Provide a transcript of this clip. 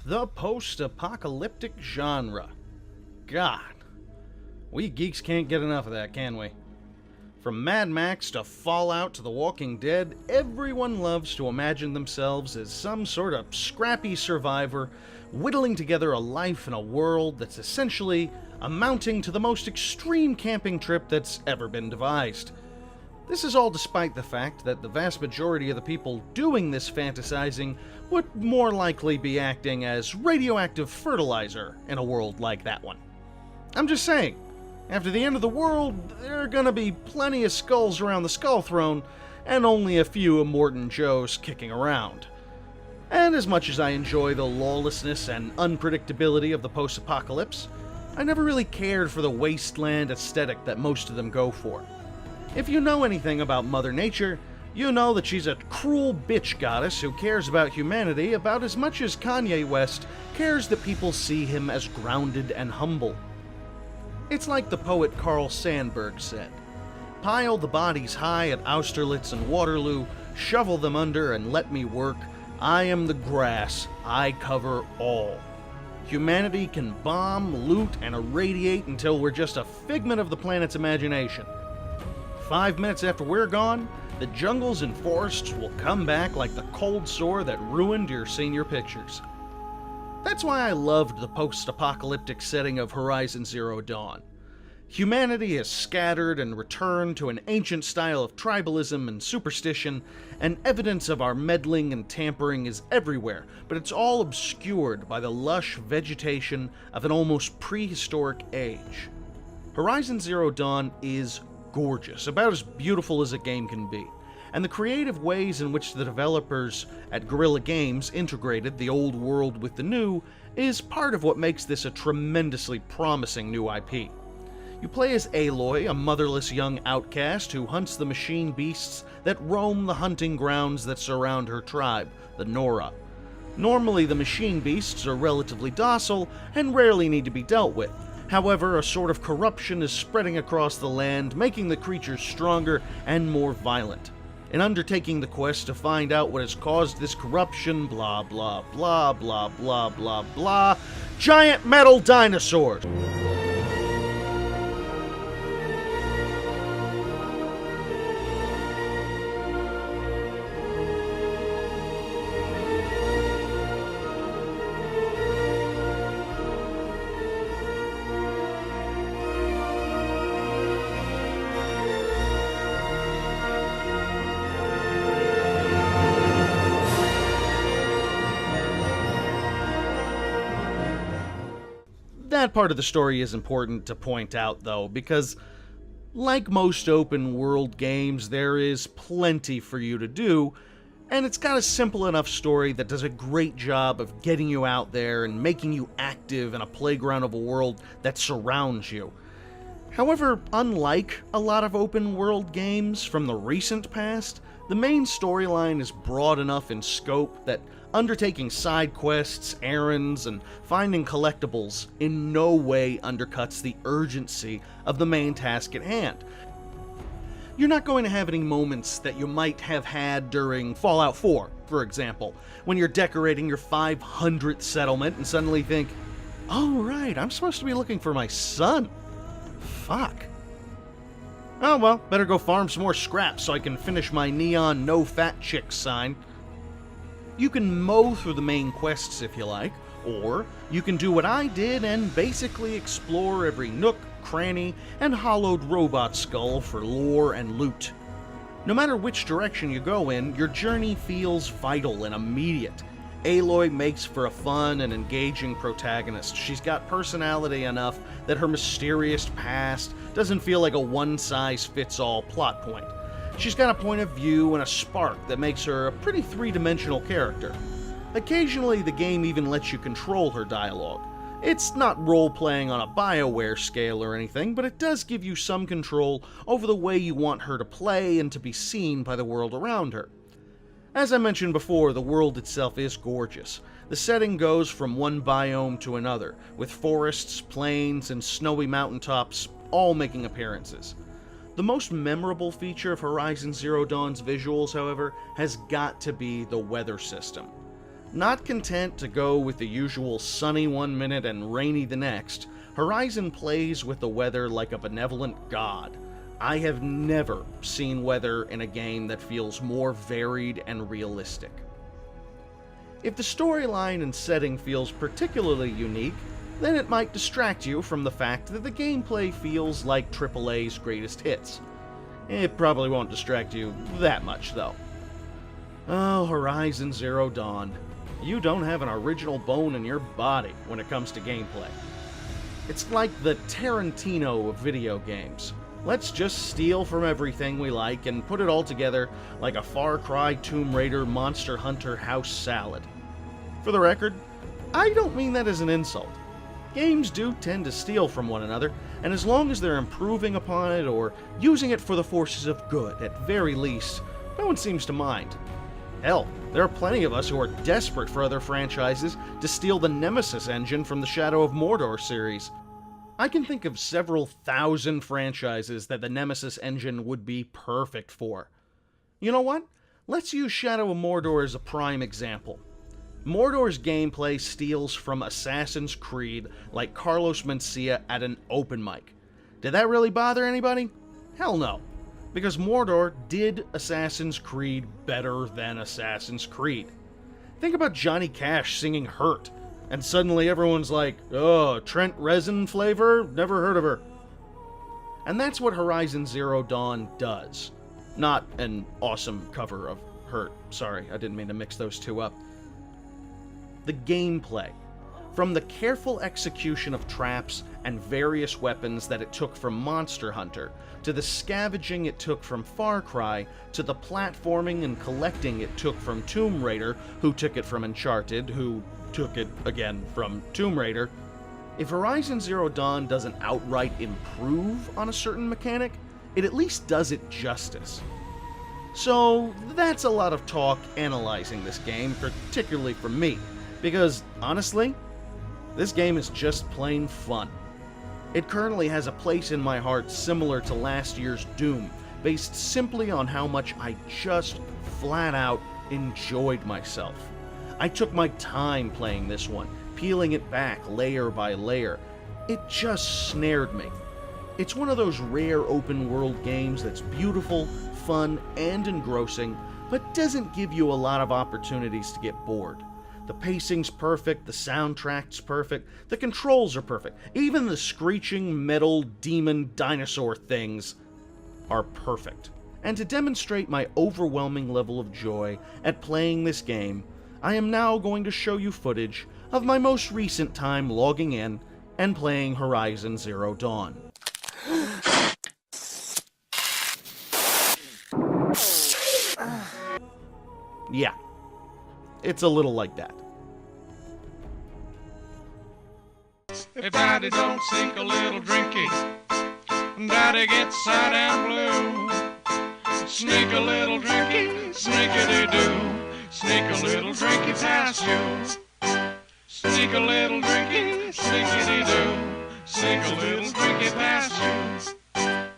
The post-apocalyptic genre. God, we geeks can't get enough of that, can we? From Mad Max to Fallout to The Walking Dead, everyone loves to imagine themselves as some sort of scrappy survivor, whittling together a life in a world that's essentially amounting to the most extreme camping trip that's ever been devised. This is all despite the fact that the vast majority of the people doing this fantasizing would more likely be acting as radioactive fertilizer in a world like that one. I'm just saying, after the end of the world, there are gonna be plenty of skulls around the Skull Throne, and only a few Immortan Joes kicking around. And as much as I enjoy the lawlessness and unpredictability of the post-apocalypse, I never really cared for the wasteland aesthetic that most of them go for. If you know anything about Mother Nature, you know that she's a cruel bitch goddess who cares about humanity about as much as Kanye West cares that people see him as grounded and humble. It's like the poet Carl Sandburg said, "Pile the bodies high at Austerlitz and Waterloo, shovel them under and let me work. I am the grass, I cover all." Humanity can bomb, loot, and irradiate until we're just a figment of the planet's imagination. 5 minutes after we're gone, the jungles and forests will come back like the cold sore that ruined your senior pictures. That's why I loved the post-apocalyptic setting of Horizon Zero Dawn. Humanity is scattered and returned to an ancient style of tribalism and superstition, and evidence of our meddling and tampering is everywhere, but it's all obscured by the lush vegetation of an almost prehistoric age. Horizon Zero Dawn is gorgeous, about as beautiful as a game can be, and the creative ways in which the developers at Guerrilla Games integrated the old world with the new is part of what makes this a tremendously promising new IP. You play as Aloy, a motherless young outcast who hunts the machine beasts that roam the hunting grounds that surround her tribe, the Nora. Normally, the machine beasts are relatively docile and rarely need to be dealt with. However, a sort of corruption is spreading across the land, making the creatures stronger and more violent. In undertaking the quest to find out what has caused this corruption, blah blah blah blah blah blah blah, giant metal dinosaurs! That part of the story is important to point out, though, because like most open world games, there is plenty for you to do, and it's got a simple enough story that does a great job of getting you out there and making you active in a playground of a world that surrounds you. However, unlike a lot of open world games from the recent past, the main storyline is broad enough in scope that undertaking side quests, errands, and finding collectibles in no way undercuts the urgency of the main task at hand. You're not going to have any moments that you might have had during Fallout 4, for example, when you're decorating your 500th settlement and suddenly think, "Oh right, I'm supposed to be looking for my son. Fuck. Oh well, better go farm some more scraps so I can finish my neon no fat chicks sign." You can mow through the main quests if you like, or you can do what I did and basically explore every nook, cranny, and hollowed robot skull for lore and loot. No matter which direction you go in, your journey feels vital and immediate. Aloy makes for a fun and engaging protagonist. She's got personality enough that her mysterious past doesn't feel like a one-size-fits-all plot point. She's got a point of view and a spark that makes her a pretty three-dimensional character. Occasionally, the game even lets you control her dialogue. It's not role-playing on a BioWare scale or anything, but it does give you some control over the way you want her to play and to be seen by the world around her. As I mentioned before, the world itself is gorgeous. The setting goes from one biome to another, with forests, plains, and snowy mountaintops all making appearances. The most memorable feature of Horizon Zero Dawn's visuals, however, has got to be the weather system. Not content to go with the usual sunny one minute and rainy the next, Horizon plays with the weather like a benevolent god. I have never seen weather in a game that feels more varied and realistic. If the storyline and setting feels particularly unique, then it might distract you from the fact that the gameplay feels like AAA's greatest hits. It probably won't distract you that much, though. Oh, Horizon Zero Dawn. You don't have an original bone in your body when it comes to gameplay. It's like the Tarantino of video games. Let's just steal from everything we like and put it all together like a Far Cry, Tomb Raider, Monster Hunter house salad. For the record, I don't mean that as an insult. Games do tend to steal from one another, and as long as they're improving upon it or using it for the forces of good, at very least, no one seems to mind. Hell, there are plenty of us who are desperate for other franchises to steal the Nemesis engine from the Shadow of Mordor series. I can think of several thousand franchises that the Nemesis engine would be perfect for. You know what? Let's use Shadow of Mordor as a prime example. Mordor's gameplay steals from Assassin's Creed like Carlos Mencia at an open mic. Did that really bother anybody? Hell no. Because Mordor did Assassin's Creed better than Assassin's Creed. Think about Johnny Cash singing Hurt, and suddenly everyone's like, oh, Trent Reznor flavor? Never heard of her. And that's what Horizon Zero Dawn does. Not an awesome cover of Hurt. Sorry, I didn't mean to mix those two up. The gameplay. From the careful execution of traps and various weapons that it took from Monster Hunter, to the scavenging it took from Far Cry, to the platforming and collecting it took from Tomb Raider, who took it from Uncharted, who took it again from Tomb Raider. If Horizon Zero Dawn doesn't outright improve on a certain mechanic, it at least does it justice. So that's a lot of talk analyzing this game, particularly for me, because honestly, this game is just plain fun. It currently has a place in my heart similar to last year's Doom, based simply on how much I just flat out enjoyed myself. I took my time playing this one, peeling it back layer by layer. It just snared me. It's one of those rare open world games that's beautiful, fun, and engrossing, but doesn't give you a lot of opportunities to get bored. The pacing's perfect, the soundtrack's perfect, the controls are perfect, even the screeching metal demon dinosaur things are perfect. And to demonstrate my overwhelming level of joy at playing this game, I am now going to show you footage of my most recent time logging in and playing Horizon Zero Dawn. Yeah. It's a little like that. If Daddy don't sink a little drinky, Daddy gets sad and blue. Sneak a little drinky, sneakity-doo. Sneak a little drinky past you. Sneak a little drinky, sneakity-doo. Sneak a little drinky past you.